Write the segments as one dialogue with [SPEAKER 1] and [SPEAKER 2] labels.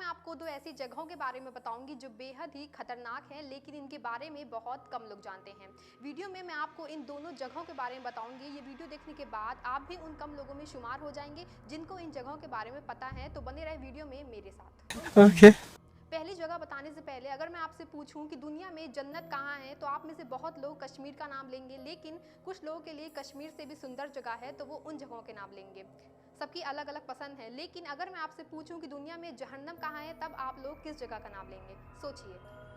[SPEAKER 1] मैं आपको दो ऐसी जगहों के बारे में बताऊंगी जो बेहद ही खतरनाक हैं, लेकिन इनके बारे में बहुत कम लोग जानते हैं। वीडियो में मैं आपको इन दोनों जगहों के बारे में बताऊंगी। ये वीडियो देखने के बाद आप भी उन कम लोगों में शुमार हो जाएंगे जिनको इन जगहों के बारे में पता है। तो बने रहे वीडियो में मेरे साथ।
[SPEAKER 2] ओके।
[SPEAKER 1] पहली जगह बताने से पहले अगर मैं आपसे पूछूं कि दुनिया में जन्नत कहाँ है, तो आप में से बहुत लोग कश्मीर का नाम लेंगे, लेकिन कुछ लोगों के लिए कश्मीर से भी सुंदर जगह है तो वो उन जगहों के नाम लेंगे। सबकी अलग अलग पसंद है। लेकिन अगर मैं आपसे पूछूं कि दुनिया में जहन्नम कहाँ है, तब आप लोग किस जगह का नाम लेंगे? सोचिए।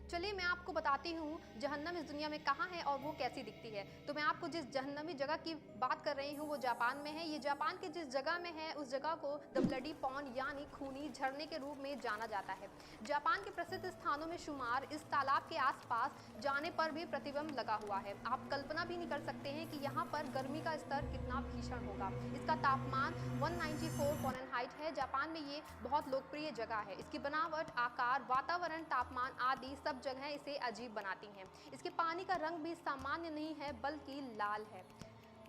[SPEAKER 1] चलिए मैं आपको बताती हूँ जहन्नम इस दुनिया में कहाँ है और वो कैसी दिखती है। तो मैं आपको जिस जहन्नमी जगह की बात कर रही हूँ वो जापान में है। ये जापान के जिस जगह में है उस जगह को द ब्लडी पॉन्ड यानी खूनी झरने के रूप में जाना जाता है। जापान के प्रसिद्ध स्थानों में शुमार इस तालाब के आसपास जाने पर भी प्रतिबंध लगा हुआ है। आप कल्पना भी नहीं कर सकते हैं कि यहाँ पर गर्मी का स्तर कितना भीषण होगा। इसका तापमान 194 फ़ारेनहाइट है। जापान में ये बहुत लोकप्रिय जगह है। इसकी बनावट, आकार, वातावरण, तापमान आदि सब जगह इसे अजीब बनाती हैं। इसके पानी का रंग भी सामान्य नहीं है बल्कि लाल है।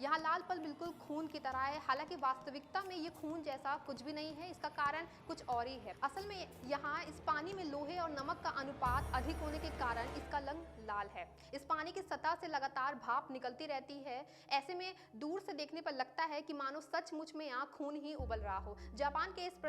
[SPEAKER 1] यहाँ लाल पल बिल्कुल खून की तरह है। हालांकि वास्तविकता में ये खून जैसा कुछ भी नहीं है। इसका कारण कुछ और ही है। असल में यहाँ इस पानी में लोहे और नमक का अनुपात अधिक होने के कारण इसका रंग लाल है। इस पानी की सतह से लगातार भाप निकलती रहती है। ऐसे में दूर से देखने पर लगता है कि मानो सचमुच में यहाँ खून ही उबल रहा हो। जापान के इस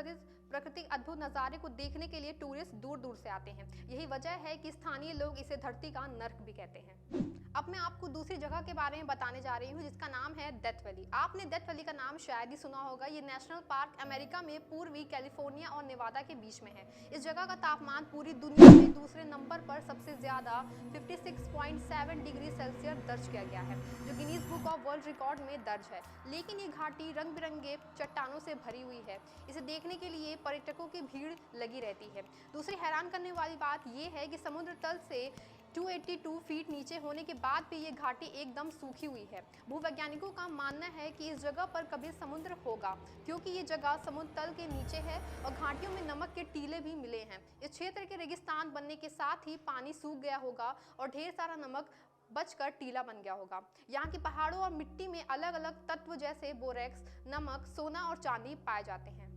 [SPEAKER 1] प्राकृतिक अद्भुत नज़ारे को देखने के लिए टूरिस्ट दूर दूर से आते हैं। यही वजह है कि स्थानीय लोग इसे धरती का नर्क भी कहते हैं। अब मैं आपको दूसरी जगह के बारे में बताने जा रही हूँ जिसका नाम है डेथ वैली। आपने डेथ वैली का नाम शायद ही सुना होगा। ये नेशनल पार्क अमेरिका में पूर्वी कैलिफोर्निया और नेवादा के बीच में है। इस जगह का तापमान पूरी दुनिया में दूसरे नंबर पर सबसे ज्यादा 56.7 डिग्री सेल्सियस दर्ज किया गया है, जो Guinness book of world record में दर्ज है। लेकिन ये घाटी रंग बिरंगे चट्टानों से भरी हुई है। इसे देखने के लिए पर्यटकों की भीड़ लगी रहती है। दूसरी हैरान करने वाली बात यह है कि समुद्र तल से 282 फीट नीचे होने के बाद भी ये घाटी एकदम सूखी हुई है। भूवैज्ञानिकों का मानना है कि इस जगह पर कभी समुद्र होगा, क्योंकि ये जगह समुद्र तल के नीचे है और घाटियों में नमक के टीले भी मिले हैं। इस क्षेत्र के रेगिस्तान बनने के साथ ही पानी सूख गया होगा और ढेर सारा नमक बचकर टीला बन गया होगा। यहाँ की पहाड़ों और मिट्टी में अलग अलग तत्व जैसे बोरेक्स, नमक, सोना और चांदी पाए जाते हैं।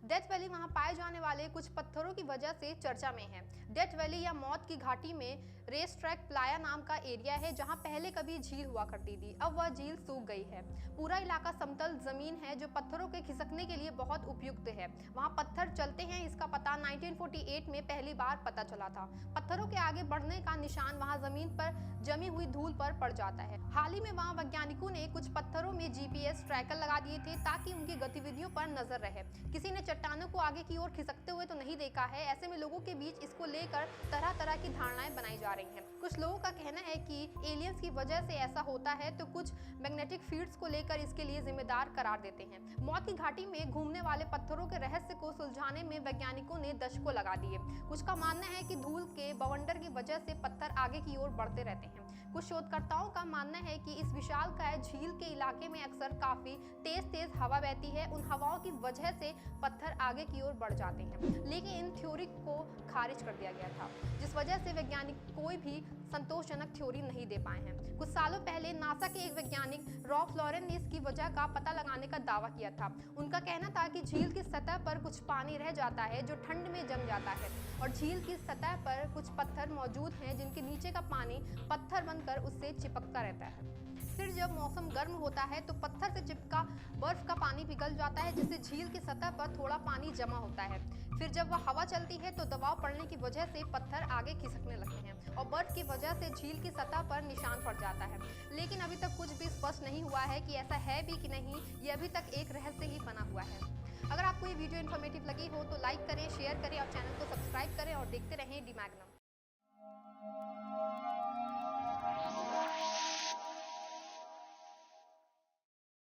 [SPEAKER 1] डेथ वैली वहाँ पाए जाने वाले कुछ पत्थरों की वजह से चर्चा में है। डेथ वैली या मौत की घाटी में रेस ट्रैक प्लाया नाम का एरिया है जहाँ पहले कभी झील हुआ करती थी। अब वह झील सूख गई है। पूरा इलाका समतल जमीन है जो पत्थरों के खिसकने के लिए बहुत उपयुक्त है। वहाँ पत्थर चलते हैं, इसका पता 1948 में पहली बार पता चला था। पत्थरों के आगे बढ़ने का निशान वहाँ जमीन पर जमी हुई धूल पर पड़ जाता है। हाल ही में वहाँ वैज्ञानिकों ने कुछ पत्थरों में GPS ट्रैकर लगा दिए थे ताकि उनकी गतिविधियों पर नजर रहे। किसी ने चट्टानों को आगे की ओर खिसकते हुए तो नहीं देखा है। ऐसे में लोगों के बीच इसको लेकर तरह तरह की धारणाएं बनाई जा रही हैं। कुछ लोगों का कहना है कि एलियंस की वजह से ऐसा होता है, तो कुछ मैग्नेटिक फील्ड्स को लेकर इसके लिए जिम्मेदार करार देते हैं। मौत की घाटी में घूमने वाले पत्थरों के रहस्य को सुलझाने में वैज्ञानिकों ने दशकों लगा दिए। कुछ का मानना है कि धूल के बवंडर की वजह से पत्थर आगे की ओर बढ़ते रहते हैं। कुछ शोधकर्ताओं का मानना है कि इस विशालकाय झील के इलाके में अक्सर काफी तेज हवा बहती है। उन हवाओं की वजह से पत्थर आगे की ओर बढ़ जाते हैं। लेकिन इन थ्योरी को खारिज कर दिया गया था, जिस वजह से वैज्ञानिक कोई भी संतोषजनक थ्योरी नहीं दे पाए हैं। कुछ सालों पहले नासा के एक वैज्ञानिक रॉब फ्लोरेन ने इसकी वजह का पता लगाने का दावा किया था। उनका कहना था कि झील की सतह पर कुछ पानी रह जाता है जो ठंड में जम जाता है और झील की सतह पर कुछ पत्थर मौजूद हैं जिनके नीचे का पानी पत्थर बनकर उससे चिपकता रहता है। फिर जब मौसम गर्म होता है तो पत्थर से चिपका बर्फ का पानी पिघल जाता है, जिससे झील की सतह पर थोड़ा पानी जमा होता है। फिर जब वह हवा चलती है तो दबाव पड़ने की वजह से पत्थर आगे खिसकने लगते हैं और बर्फ की वजह से झील की सतह पर निशान पड़ जाता है। लेकिन अभी तक कुछ भी स्पष्ट नहीं हुआ है कि ऐसा है भी कि नहीं। ये अभी तक एक रहस्य ही बना हुआ है। अगर आपको ये वीडियो इन्फॉर्मेटिव लगी हो तो लाइक करें, शेयर करें और चैनल को सब्सक्राइब करें और देखते रहें डी मैग्नम।